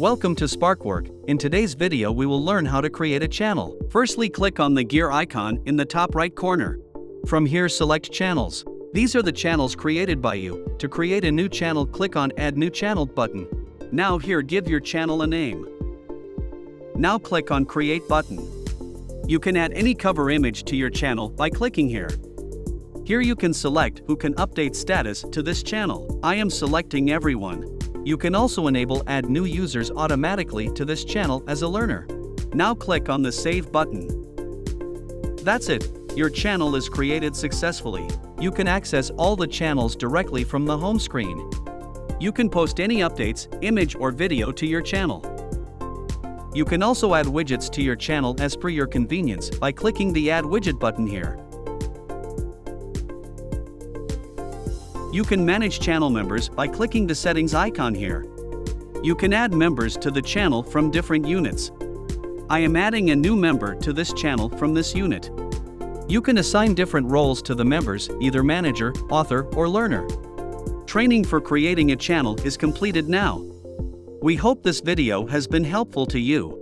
Welcome to Sparkwork. In today's video we will learn how to create a channel. Firstly, click on the gear icon in the top right corner. From here select Channels. These are the channels created by you. To create a new channel, click on Add New Channel button. Now here give your channel a name. Now click on Create button. You can add any cover image to your channel by clicking here. Here you can select who can update status to this channel. I am selecting everyone. You can also enable add new users automatically to this channel as a learner. Now click on the Save button. That's it, your channel is created successfully. You can access all the channels directly from the home screen. You can post any updates, image or video to your channel. You can also add widgets to your channel as per your convenience by clicking the Add Widget button here. You can manage channel members by clicking the settings icon here. You can add members to the channel from different units. I am adding a new member to this channel from this unit. You can assign different roles to the members, either manager, author, or learner. Training for creating a channel is completed now. We hope this video has been helpful to you.